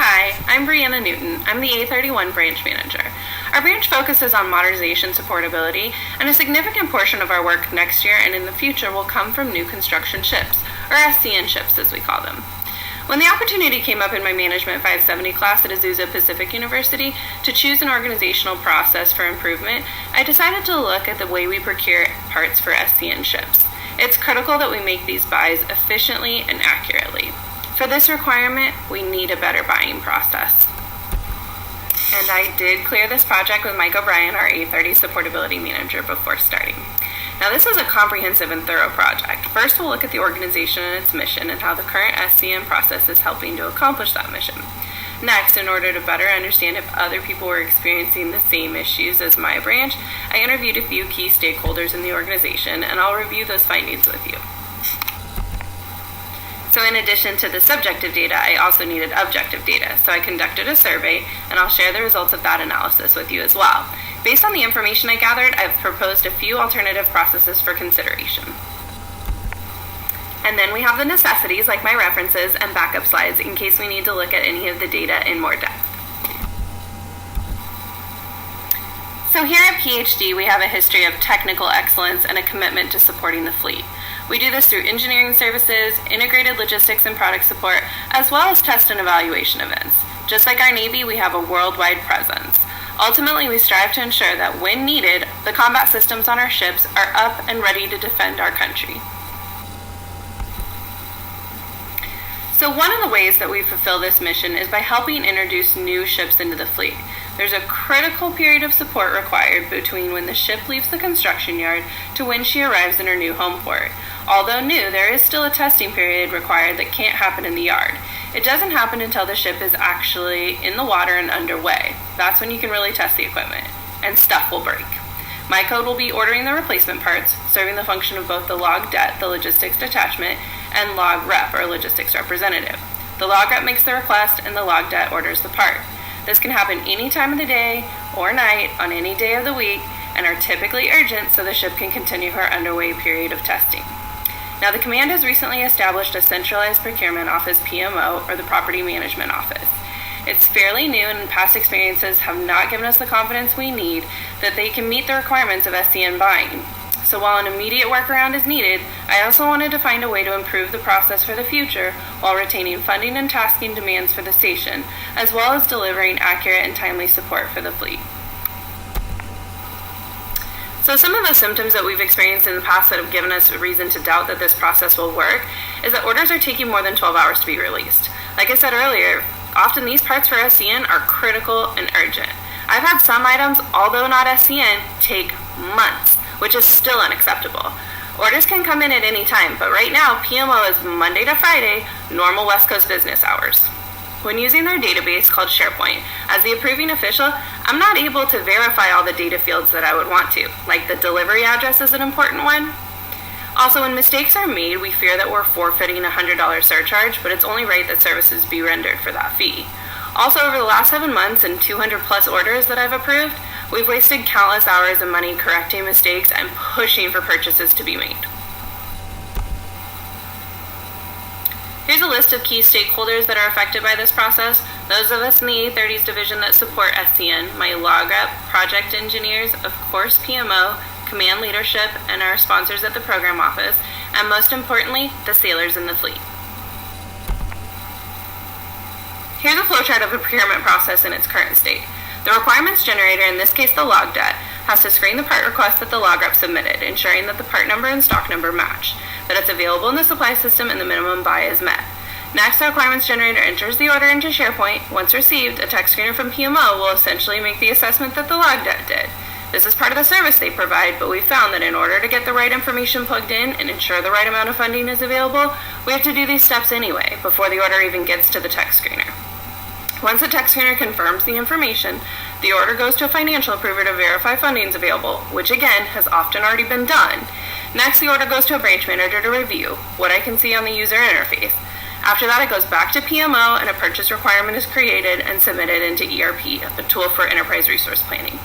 Hi, I'm Brianna Newton. I'm the A31 branch manager. Our branch focuses on modernization supportability, and a significant portion of our work next year and in the future will come from new construction ships, or SCN ships as we call them. When the opportunity came up in my Management 570 class at Azusa Pacific University to choose an organizational process for improvement, I decided to look at the way we procure parts for SCN ships. It's critical that we make these buys efficiently and accurately. For this requirement, we need a better buying process. And I did clear this project with Mike O'Brien, our A30 supportability manager, before starting. Now, this is a comprehensive and thorough project. First, we'll look at the organization and its mission and how the current SCN process is helping to accomplish that mission. Next, in order to better understand if other people were experiencing the same issues as my branch, I interviewed a few key stakeholders in the organization, and I'll review those findings with you. So in addition to the subjective data, I also needed objective data. So I conducted a survey, and I'll share the results of that analysis with you as well. Based on the information I gathered, I've proposed a few alternative processes for consideration. And then we have the necessities, like my references and backup slides, in case we need to look at any of the data in more depth. So here at PhD, we have a history of technical excellence and a commitment to supporting the fleet. We do this through engineering services, integrated logistics and product support, as well as test and evaluation events. Just like our Navy, we have a worldwide presence. Ultimately, we strive to ensure that when needed, the combat systems on our ships are up and ready to defend our country. So one of the ways that we fulfill this mission is by helping introduce new ships into the fleet. There's a critical period of support required between when the ship leaves the construction yard to when she arrives in her new home port. Although new, there is still a testing period required that can't happen in the yard. It doesn't happen until the ship is actually in the water and underway. That's when you can really test the equipment, and stuff will break. My code will be ordering the replacement parts, serving the function of both the log det, the logistics detachment, and log rep, or logistics representative. The log rep makes the request, and the log det orders the part. This can happen any time of the day or night on any day of the week, and are typically urgent so the ship can continue her underway period of testing. Now, the command has recently established a centralized procurement office, PMO, or the Property Management Office. It's fairly new, and past experiences have not given us the confidence we need that they can meet the requirements of SCN buying. So while an immediate workaround is needed, I also wanted to find a way to improve the process for the future while retaining funding and tasking demands for the station, as well as delivering accurate and timely support for the fleet. So some of the symptoms that we've experienced in the past that have given us a reason to doubt that this process will work is that orders are taking more than 12 hours to be released. Like I said earlier, often these parts for SCN are critical and urgent. I've had some items, although not SCN, take months, which is still unacceptable. Orders can come in at any time, but right now, PMO is Monday to Friday, normal West Coast business hours. When using their database called SharePoint, as the approving official, I'm not able to verify all the data fields that I would want to, like the delivery address is an important one. Also, when mistakes are made, we fear that we're forfeiting a $100 surcharge, but it's only right that services be rendered for that fee. Also, over the last 7 months and 200 plus orders that I've approved, we've wasted countless hours and money correcting mistakes and pushing for purchases to be made. Here's a list of key stakeholders that are affected by this process. Those of us in the A30's division that support SCN, my log rep, project engineers, of course PMO, command leadership, and our sponsors at the program office, and most importantly, the sailors in the fleet. Here's a flowchart of a procurement process in its current state. The requirements generator, in this case the log det, has to screen the part request that the log rep submitted, ensuring that the part number and stock number match, that it's available in the supply system, and the minimum buy is met. Next, the requirements generator enters the order into SharePoint. Once received, a tech screener from PMO will essentially make the assessment that the log det did. This is part of the service they provide, but we found that in order to get the right information plugged in and ensure the right amount of funding is available, we have to do these steps anyway, before the order even gets to the tech screener. Once the tech screener confirms the information, the order goes to a financial approver to verify funding is available, which again has often already been done. Next, the order goes to a branch manager to review what I can see on the user interface. After that, it goes back to PMO and a purchase requirement is created and submitted into ERP, a tool for enterprise resource planning.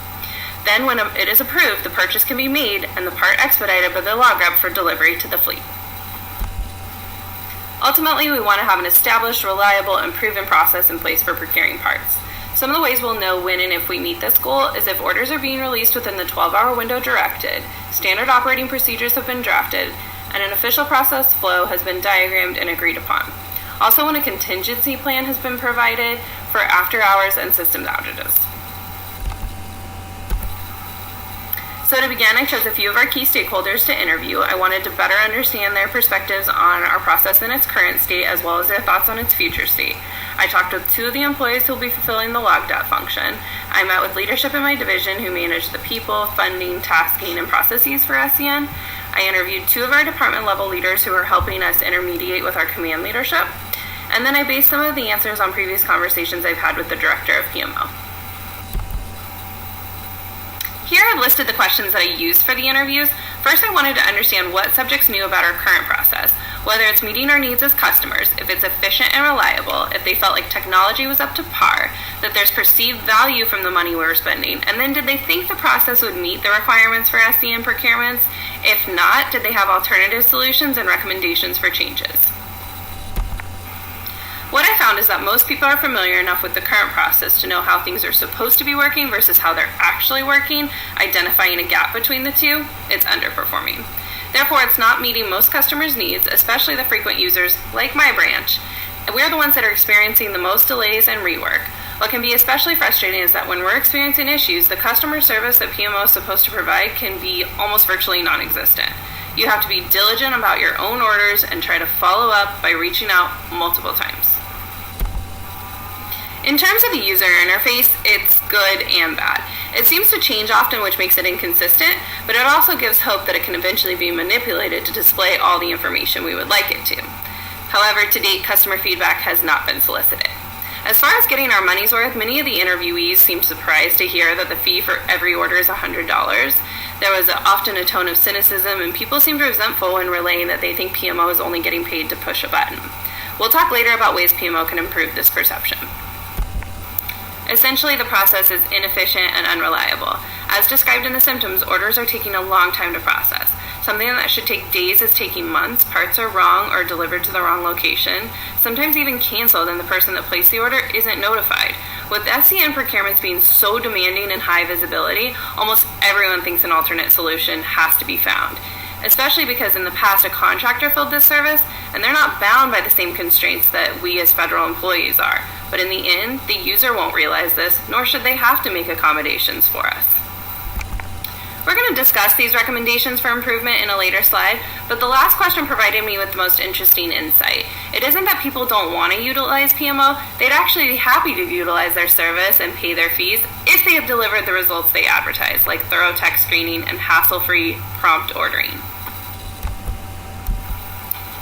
Then when it is approved, the purchase can be made and the part expedited by the log rep for delivery to the fleet. Ultimately, we want to have an established, reliable, and proven process in place for procuring parts. Some of the ways we'll know when and if we meet this goal is if orders are being released within the 12-hour window directed, standard operating procedures have been drafted, and an official process flow has been diagrammed and agreed upon. Also, when a contingency plan has been provided for after hours and systems outages. So to begin, I chose a few of our key stakeholders to interview. I wanted to better understand their perspectives on our process in its current state, as well as their thoughts on its future state. I talked with 2 of the employees who will be fulfilling the log.dot function. I met with leadership in my division who manage the people, funding, tasking, and processes for SCN. I interviewed 2 of our department level leaders who are helping us intermediate with our command leadership. And then I based some of the answers on previous conversations I've had with the director of PMO. Here I've listed the questions that I used for the interviews. First, I wanted to understand what subjects knew about our current process, whether it's meeting our needs as customers, if it's efficient and reliable, if they felt like technology was up to par, that there's perceived value from the money we were spending, and then did they think the process would meet the requirements for SCN procurements? If not, did they have alternative solutions and recommendations for changes? What I found is that most people are familiar enough with the current process to know how things are supposed to be working versus how they're actually working. Identifying a gap between the two, it's underperforming. Therefore, it's not meeting most customers' needs, especially the frequent users like my branch. We're the ones that are experiencing the most delays and rework. What can be especially frustrating is that when we're experiencing issues, the customer service that PMO is supposed to provide can be almost virtually non-existent. You have to be diligent about your own orders and try to follow up by reaching out multiple times. In terms of the user interface, it's good and bad. It seems to change often, which makes it inconsistent, but it also gives hope that it can eventually be manipulated to display all the information we would like it to. However, to date, customer feedback has not been solicited. As far as getting our money's worth, many of the interviewees seemed surprised to hear that the fee for every order is $100. There was often a tone of cynicism, and people seemed resentful when relaying that they think PMO is only getting paid to push a button. We'll talk later about ways PMO can improve this perception. Essentially, the process is inefficient and unreliable. As described in the symptoms, orders are taking a long time to process. Something that should take days is taking months. Parts are wrong or delivered to the wrong location, sometimes even canceled, and the person that placed the order isn't notified. With SCN procurements being so demanding and high visibility, almost everyone thinks an alternate solution has to be found, especially because in the past a contractor filled this service, and they're not bound by the same constraints that we as federal employees are. But in the end, the user won't realize this, nor should they have to make accommodations for us. We're going to discuss these recommendations for improvement in a later slide, but the last question provided me with the most interesting insight. It isn't that people don't want to utilize PMO, they'd actually be happy to utilize their service and pay their fees if they have delivered the results they advertise, like thorough tech screening and hassle-free prompt ordering.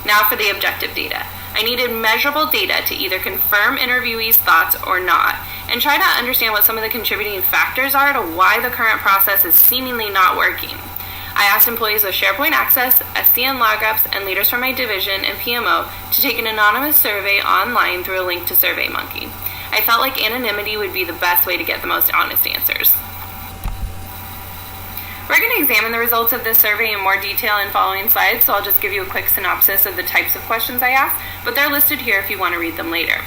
Now for the objective data. I needed measurable data to either confirm interviewees' thoughts or not, and try to understand what some of the contributing factors are to why the current process is seemingly not working. I asked employees with SharePoint access, SCN log reps, and leaders from my division and PMO to take an anonymous survey online through a link to SurveyMonkey. I felt like anonymity would be the best way to get the most honest answers. We're going to examine the results of this survey in more detail in following slides, so I'll just give you a quick synopsis of the types of questions I asked, but they're listed here if you want to read them later.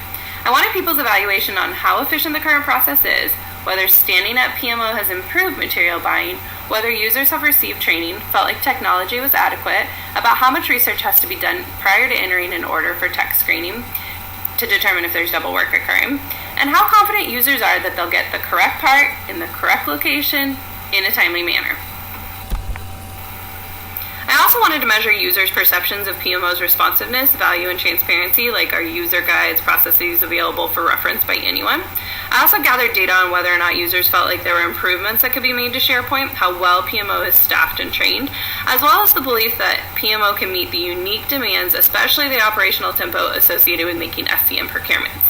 I wanted people's evaluation on how efficient the current process is, whether standing up PMO has improved material buying, whether users have received training, felt like technology was adequate, about how much research has to be done prior to entering an order for tech screening to determine if there's double work occurring, and how confident users are that they'll get the correct part in the correct location in a timely manner. I also wanted to measure users' perceptions of PMO's responsiveness, value, and transparency, like are user guides, processes available for reference by anyone. I also gathered data on whether or not users felt like there were improvements that could be made to SharePoint, how well PMO is staffed and trained, as well as the belief that PMO can meet the unique demands, especially the operational tempo associated with making SCN procurements.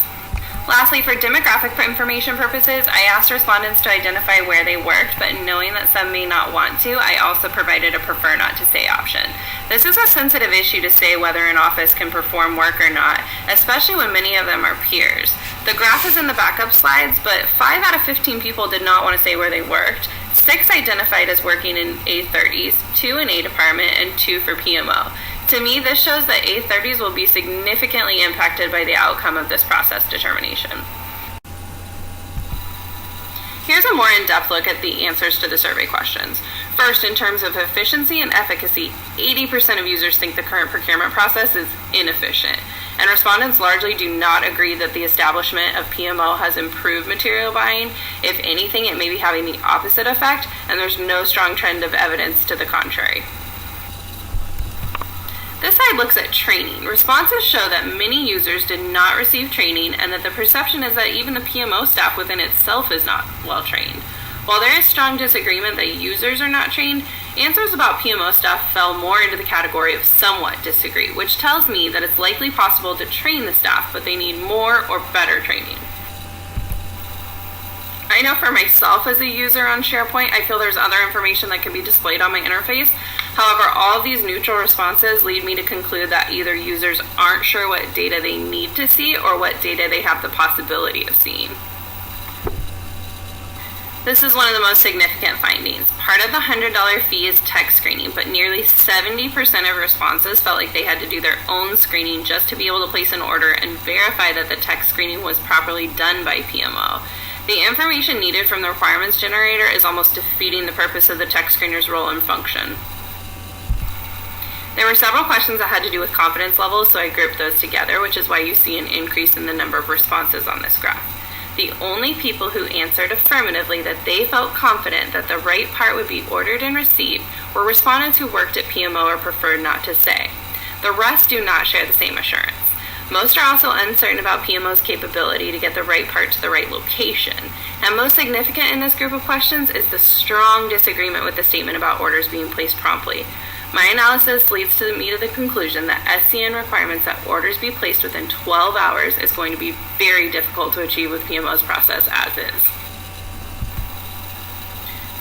Lastly, for demographic information purposes, I asked respondents to identify where they worked, but knowing that some may not want to, I also provided a prefer not to say option. This is a sensitive issue to say whether an office can perform work or not, especially when many of them are peers. The graph is in the backup slides, but 5 out of 15 people did not want to say where they worked. 6 identified as working in A30s, 2 in A department, and 2 for PMO. To me, this shows that A30s will be significantly impacted by the outcome of this process determination. Here's a more in-depth look at the answers to the survey questions. First, in terms of efficiency and efficacy, 80% of users think the current procurement process is inefficient, and respondents largely do not agree that the establishment of PMO has improved material buying. If anything, it may be having the opposite effect, and there's no strong trend of evidence to the contrary. This slide looks at training. Responses show that many users did not receive training and that the perception is that even the PMO staff within itself is not well trained. While there is strong disagreement that users are not trained, answers about PMO staff fell more into the category of somewhat disagree, which tells me that it's likely possible to train the staff, but they need more or better training. I know for myself as a user on SharePoint, I feel there's other information that can be displayed on my interface. However, all of these neutral responses lead me to conclude that either users aren't sure what data they need to see or what data they have the possibility of seeing. This is one of the most significant findings. Part of the $100 fee is text screening, but nearly 70% of responses felt like they had to do their own screening just to be able to place an order and verify that the text screening was properly done by PMO. The information needed from the requirements generator is almost defeating the purpose of the text screener's role and function. There were several questions that had to do with confidence levels, so I grouped those together, which is why you see an increase in the number of responses on this graph. The only people who answered affirmatively that they felt confident that the right part would be ordered and received were respondents who worked at PMO or preferred not to say. The rest do not share the same assurance. Most are also uncertain about PMO's capability to get the right part to the right location. And most significant in this group of questions is the strong disagreement with the statement about orders being placed promptly. My analysis leads me to the conclusion that SCN requirements that orders be placed within 12 hours is going to be very difficult to achieve with PMO's process as is.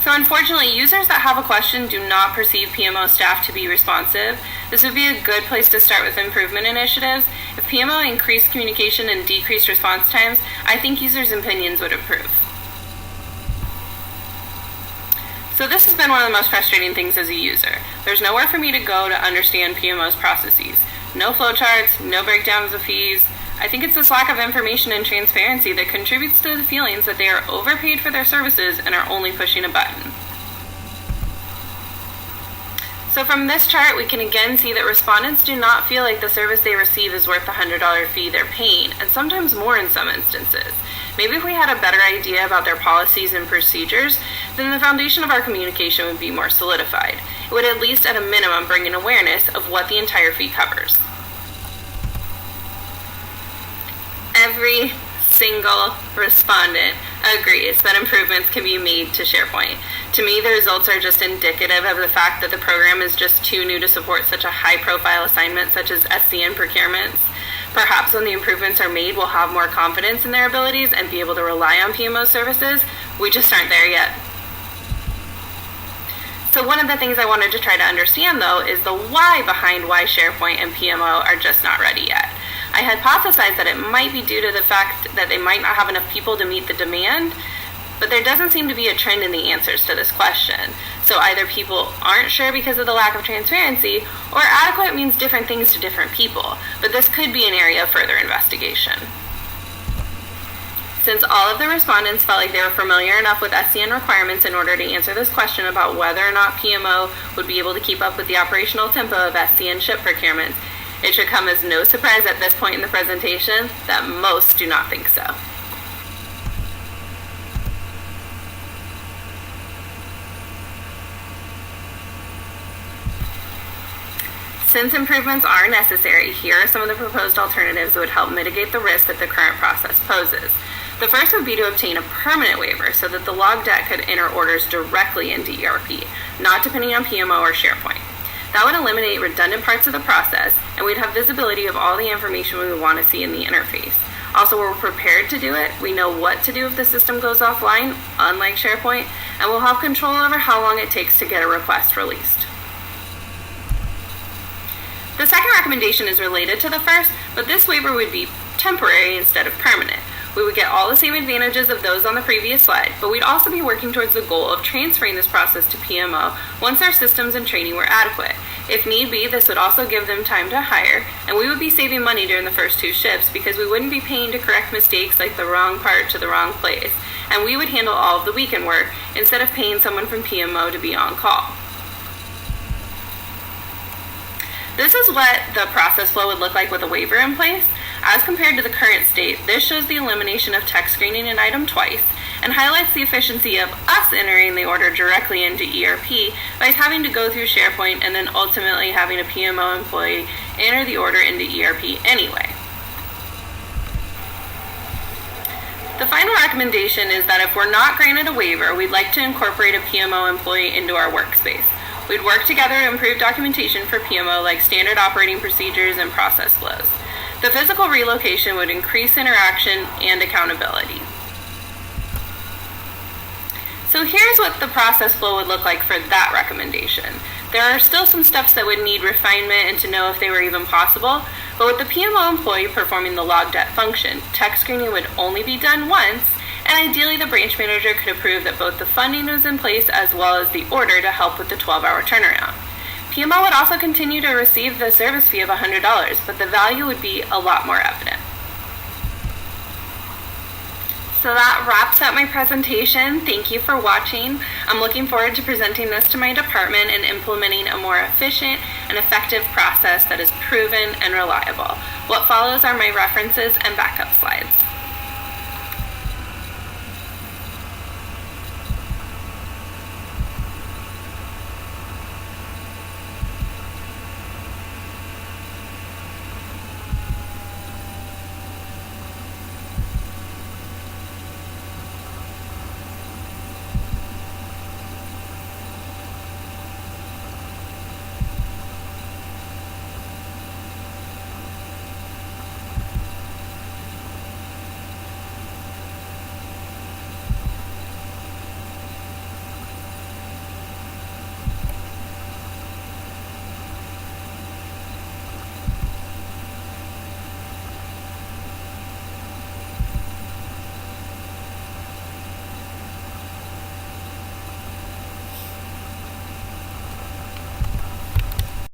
So unfortunately, users that have a question do not perceive PMO staff to be responsive. This would be a good place to start with improvement initiatives. If PMO increased communication and decreased response times, I think users' opinions would improve. So this has been one of the most frustrating things as a user. There's nowhere for me to go to understand PMO's processes. No flowcharts, no breakdowns of fees. I think it's this lack of information and transparency that contributes to the feelings that they are overpaid for their services and are only pushing a button. So from this chart, we can again see that respondents do not feel like the service they receive is worth the $100 fee they're paying, and sometimes more in some instances. Maybe if we had a better idea about their policies and procedures, then the foundation of our communication would be more solidified. It would at least at a minimum bring an awareness of what the entire fee covers. Every single respondent agrees that improvements can be made to SharePoint. To me, the results are just indicative of the fact that the program is just too new to support such a high-profile assignment such as SCN procurements. Perhaps when the improvements are made, we'll have more confidence in their abilities and be able to rely on PMO services. We just aren't there yet. So one of the things I wanted to try to understand, though, is the why behind why SharePoint and PMO are just not ready yet. I hypothesized that it might be due to the fact that they might not have enough people to meet the demand, but there doesn't seem to be a trend in the answers to this question. So either people aren't sure because of the lack of transparency, or adequate means different things to different people, but this could be an area of further investigation. Since all of the respondents felt like they were familiar enough with SCN requirements in order to answer this question about whether or not PMO would be able to keep up with the operational tempo of SCN ship procurements, it should come as no surprise at this point in the presentation that most do not think so. Since improvements are necessary, here are some of the proposed alternatives that would help mitigate the risk that the current process poses. The first would be to obtain a permanent waiver so that the log deck could enter orders directly into ERP, not depending on PMO or SharePoint. That would eliminate redundant parts of the process, and we'd have visibility of all the information we would want to see in the interface. Also, we're prepared to do it. We know what to do if the system goes offline, unlike SharePoint, and we'll have control over how long it takes to get a request released. The second recommendation is related to the first, but this waiver would be temporary instead of permanent. We would get all the same advantages of those on the previous slide, but we'd also be working towards the goal of transferring this process to PMO once our systems and training were adequate. If need be, this would also give them time to hire, and we would be saving money during the first 2 shifts because we wouldn't be paying to correct mistakes like the wrong part to the wrong place, and we would handle all of the weekend work instead of paying someone from PMO to be on call. This is what the process flow would look like with a waiver in place. As compared to the current state, this shows the elimination of tech screening an item twice and highlights the efficiency of us entering the order directly into ERP by having to go through SharePoint and then ultimately having a PMO employee enter the order into ERP anyway. The final recommendation is that if we're not granted a waiver, we'd like to incorporate a PMO employee into our workspace. We'd work together to improve documentation for PMO like standard operating procedures and process flows. The physical relocation would increase interaction and accountability. So here's what the process flow would look like for that recommendation. There are still some steps that would need refinement and to know if they were even possible, but with the PMO employee performing the log debt function, tech screening would only be done once, and ideally the branch manager could approve that both the funding was in place as well as the order to help with the 12-hour turnaround. PMO would also continue to receive the service fee of $100, but the value would be a lot more evident. So that wraps up my presentation. Thank you for watching. I'm looking forward to presenting this to my department and implementing a more efficient and effective process that is proven and reliable. What follows are my references and backup slides.